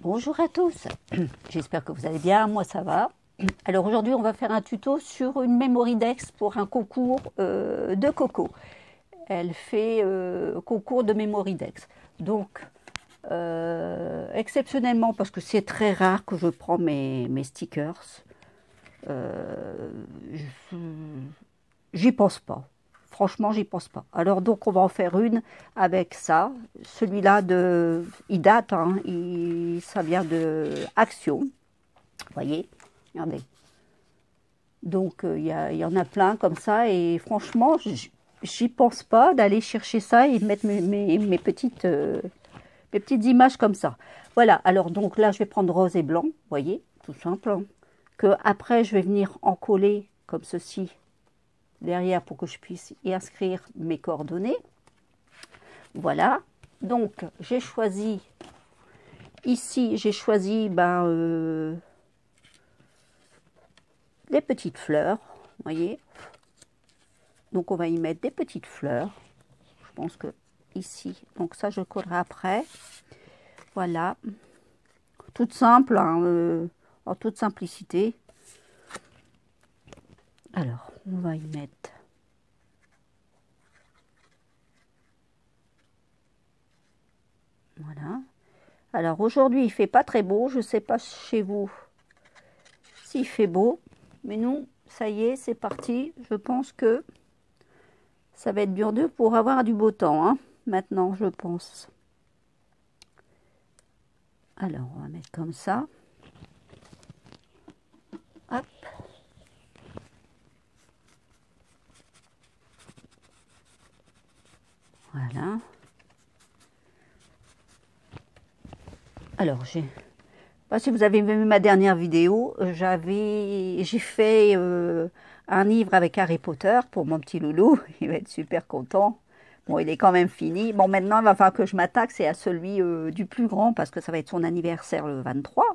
Bonjour à tous, j'espère que vous allez bien, moi ça va. Alors aujourd'hui on va faire un tuto sur une Memoridex pour un concours de Coco. Elle fait concours de Memoridex. Donc exceptionnellement, parce que c'est très rare que je prends mes stickers, euh, j'y pense pas. Franchement, j'y pense pas. Alors donc, on va en faire une avec ça. Celui-là, il date, hein, ça vient de Action. Vous voyez, regardez. Donc, y en a plein comme ça. Et franchement, j'y pense pas d'aller chercher ça et mettre mes petites images comme ça. Voilà, alors donc là, je vais prendre rose et blanc. Vous voyez, tout simple. Hein. Que après, je vais venir en coller comme ceci derrière pour que je puisse y inscrire mes coordonnées. Voilà. Donc, j'ai choisi, ici, j'ai choisi les petites fleurs. Vous voyez. Donc, on va y mettre des petites fleurs. Je pense que ici. Donc, ça, je collerai après. Voilà. Toute simple, hein, en toute simplicité. Alors, on va y mettre. Voilà. Alors, aujourd'hui, il fait pas très beau. Je ne sais pas chez vous s'il fait beau. Mais nous, ça y est, c'est parti. Je pense que ça va être dur d'eux pour avoir du beau temps, hein, maintenant, je pense. Alors, on va mettre comme ça. Hop. Voilà. Alors, je ne sais pas si vous avez vu ma dernière vidéo, j'ai fait un livre avec Harry Potter pour mon petit loulou. Il va être super content. Bon, il est quand même fini. Bon, maintenant, il va falloir que je m'attaque, c'est à celui du plus grand, parce que ça va être son anniversaire le 23.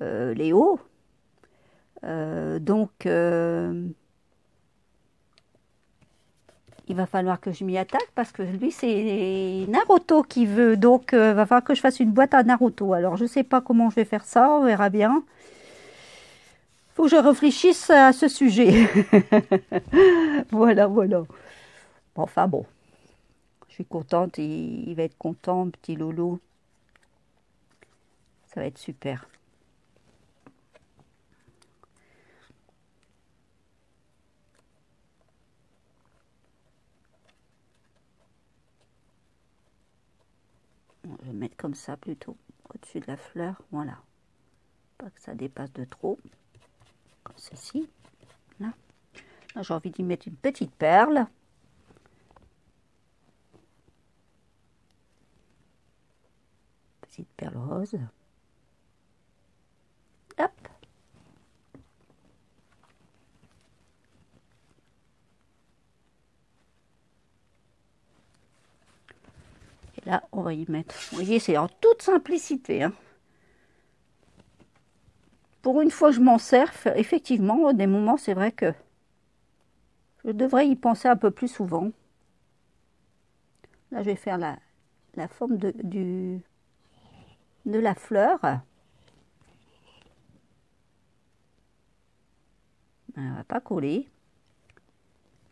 Léo. Donc, il va falloir que je m'y attaque parce que lui, c'est Naruto qui veut. Donc, il va falloir que je fasse une boîte à Naruto. Alors, je ne sais pas comment je vais faire ça. On verra bien. Il faut que je réfléchisse à ce sujet. Voilà, voilà. Enfin, bon. Je suis contente. Il va être content, petit Lolo. Ça va être super. Je vais mettre comme ça plutôt. Au-dessus de la fleur. Voilà. Pas que ça dépasse de trop. Comme ceci. Là. Là, j'ai envie d'y mettre une petite perle. Petite perle rose. Hop. Et là, on va y mettre. Vous voyez, c'est en toute simplicité. Hein. Pour une fois, je m'en sers. Effectivement, des moments, c'est vrai que je devrais y penser un peu plus souvent. Là, je vais faire la forme de la fleur. Elle ne va pas coller.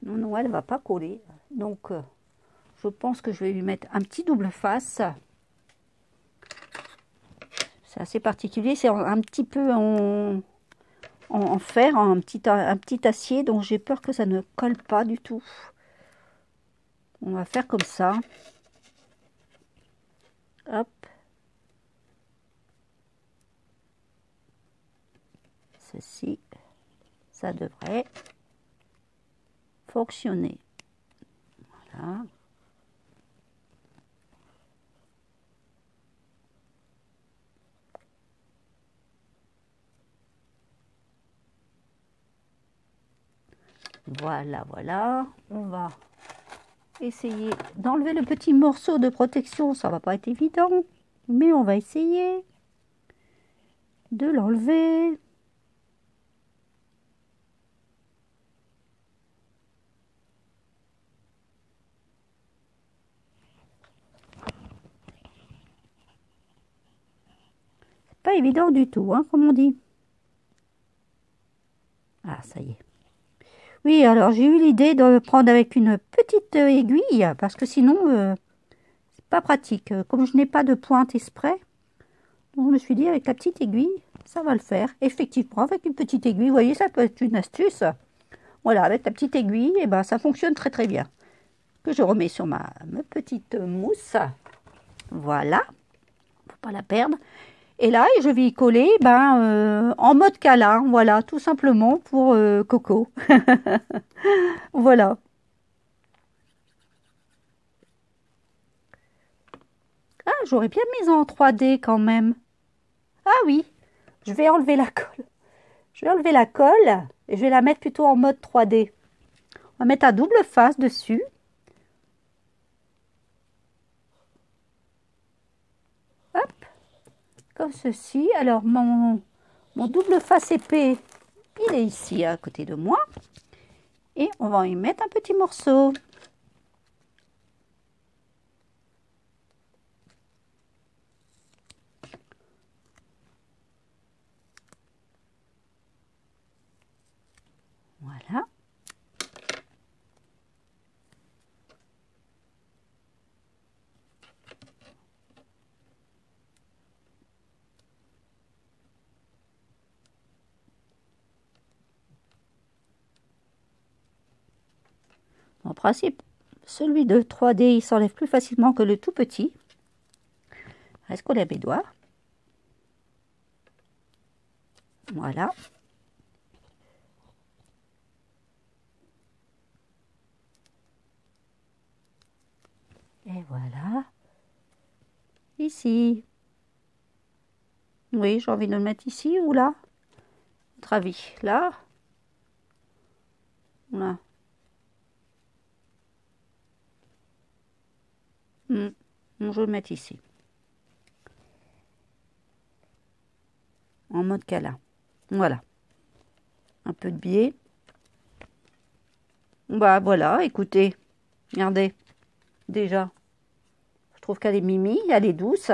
Non, non, elle ne va pas coller. Donc, je pense que je vais lui mettre un petit double face. C'est assez particulier. C'est un petit peu en fer, un petit acier. Donc, j'ai peur que ça ne colle pas du tout. On va faire comme ça. Hop. Ceci, ça devrait fonctionner. Voilà. Voilà, voilà. On va essayer d'enlever le petit morceau de protection. Ça va pas être évident, mais on va essayer de l'enlever. pas évident du tout, hein, comme on dit. Ah, ça y est. Oui, alors j'ai eu l'idée de le prendre avec une petite aiguille, parce que sinon, c'est pas pratique. Comme je n'ai pas de pointe exprès, donc je me suis dit avec la petite aiguille, ça va le faire. Effectivement, avec une petite aiguille, vous voyez, ça peut être une astuce. Voilà, avec la petite aiguille, et ben, ça fonctionne très très bien. Que je remets sur ma petite mousse. Voilà, faut pas la perdre. Et là, je vais y coller en mode câlin, voilà, tout simplement pour Coco. Voilà. Ah, j'aurais bien mis en 3D quand même. Ah oui, je vais enlever la colle. Je vais enlever la colle et je vais la mettre plutôt en mode 3D. On va mettre un double face dessus. Hop, comme ceci. Alors, mon double face épais, il est ici à côté de moi. Et on va y mettre un petit morceau. Voilà. En principe, celui de 3D, il s'enlève plus facilement que le tout petit. Reste qu'on lève les doigts. Voilà. Et voilà. Ici. Oui, j'ai envie de le mettre ici ou là. Votre avis, là. Là. Je vais le mettre ici. En mode câlin. Voilà. Un peu de biais. Bah voilà, écoutez. Regardez. Déjà. Je trouve qu'elle est mimi, elle est douce.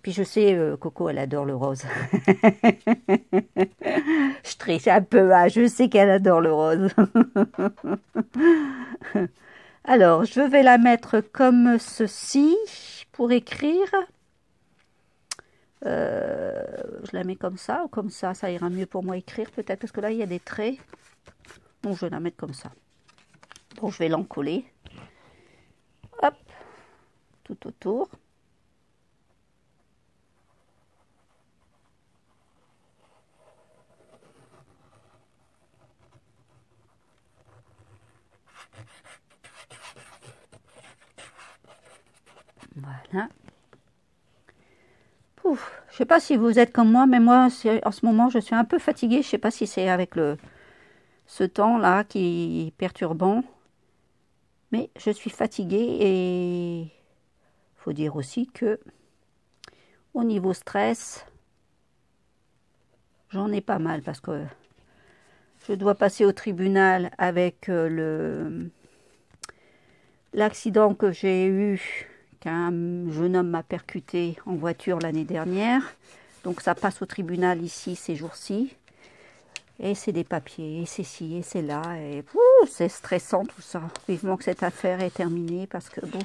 Puis je sais, Coco, elle adore le rose. Je triche un peu, hein, je sais qu'elle adore le rose. Alors, je vais la mettre comme ceci pour écrire. Je la mets comme ça ou comme ça ira mieux pour moi écrire peut-être parce que là il y a des traits. Donc je vais la mettre comme ça. Donc je vais l'encoller. Hop, tout autour. Voilà. Pouf. Je sais pas si vous êtes comme moi, mais moi en ce moment je suis un peu fatiguée. Je sais pas si c'est avec ce temps là qui est perturbant. Mais je suis fatiguée et faut dire aussi que au niveau stress, j'en ai pas mal parce que je dois passer au tribunal avec l'accident que j'ai eu, qu'un jeune homme m'a percuté en voiture l'année dernière. Donc ça passe au tribunal ici ces jours-ci. Et c'est des papiers, et c'est ci, et c'est là. Et c'est stressant tout ça. Vivement que cette affaire est terminée parce que bon,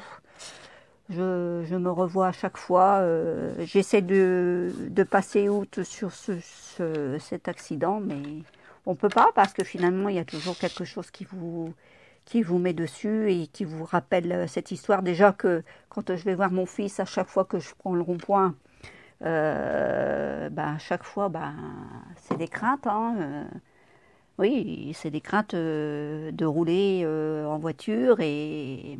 je me revois à chaque fois. J'essaie de passer outre sur cet accident, mais on ne peut pas parce que finalement il y a toujours quelque chose qui vous met dessus et qui vous rappelle cette histoire. Déjà que quand je vais voir mon fils, à chaque fois que je prends le rond-point, à chaque fois, c'est des craintes. Hein, oui, c'est des craintes de rouler en voiture et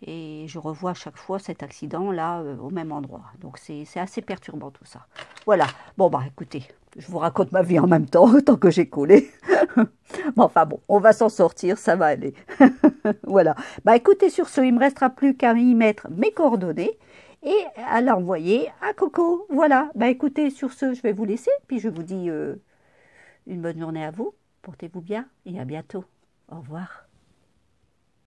je revois à chaque fois cet accident-là au même endroit. Donc c'est assez perturbant tout ça. Voilà. Bon, écoutez, je vous raconte ma vie en même temps, tant que j'ai collé. Mais enfin bon, on va s'en sortir, ça va aller. Voilà. Écoutez, sur ce, il ne me restera plus qu'à y mettre mes coordonnées et à l'envoyer à Coco. Voilà. Écoutez, sur ce, je vais vous laisser, puis je vous dis une bonne journée à vous. Portez-vous bien et à bientôt. Au revoir.